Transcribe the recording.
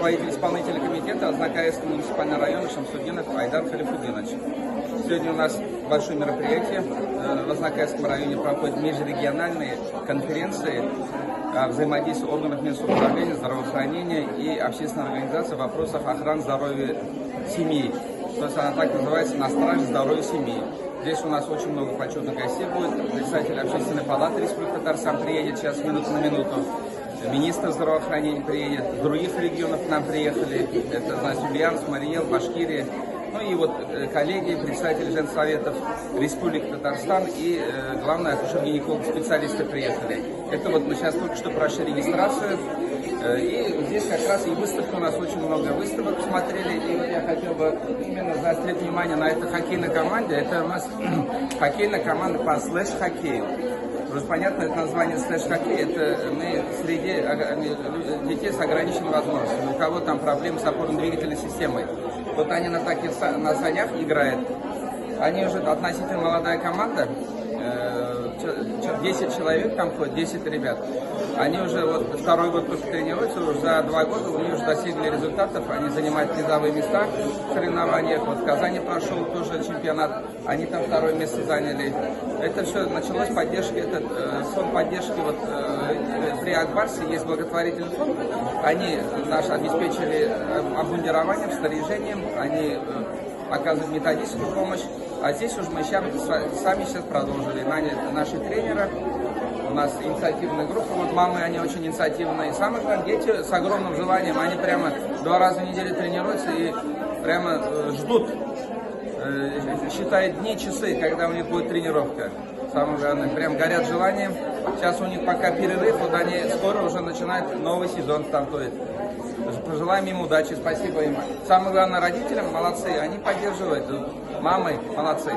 руководитель исполнительного комитета Азнакаевского муниципального района Шамсудинов Айдар Халифудинович. Сегодня у нас большое мероприятие. В Азнакаевском районе проходят межрегиональные конференции о взаимодействии органов Минсоцуправления, здравоохранения и общественной организации в вопросах охраны здоровья семьи. То есть она так называется «На страже здоровья семьи». Здесь у нас очень много почетных гостей будет. Представитель Общественной палаты Республики Татарстан приедет сейчас минуту на минуту. Министр здравоохранения приедет. С других регионов к нам приехали. Это, значит, Ульяновск, Мариэл, Башкирия. Ну и вот коллеги, представители Женсоветов Республики Татарстан и, главное, акушер-гинеколог специалисты приехали. Это вот мы сейчас только что прошли регистрацию. И здесь как раз и выставка, у нас очень много выставок посмотрели. И вот я хотел бы именно заострить внимание на этой хоккейной команде. Это у нас хоккейная команда по слэш-хоккею. Просто понятно, это название слэш-хоккей, это мы среди детей с ограниченными возможностями. У кого там проблемы с опорно-двигательной системой. Вот они на таких на санях играют. Они уже относительно молодая команда. 10 человек там ходит, 10 ребят. Они уже вот второй год только тренируются, уже за 2 года у них уже достигли результатов. Они занимают призовые места в соревнованиях. Вот в Казани прошел тоже чемпионат, они там 2-е место заняли. Это все началось поддержки, этот фонд поддержки вот при Акбарсе есть благотворительный фонд. Они наш обеспечили обмундированием, снаряжением, они оказывают методическую помощь. А здесь уже мы сами сейчас продолжили. Наняли наши тренера. У нас инициативная группа. Вот мамы, они очень инициативные. И самое главное, дети с огромным желанием. Они прямо 2 раза в неделю тренируются и прямо ждут. Считают дни, часы, когда у них будет тренировка. Самое главное, прям горят желанием. Сейчас у них пока перерыв, вот они скоро уже начинают новый сезон стартует. Пожелаем им удачи, спасибо им. Самое главное, родителям молодцы, они поддерживают. Мамы молодцы.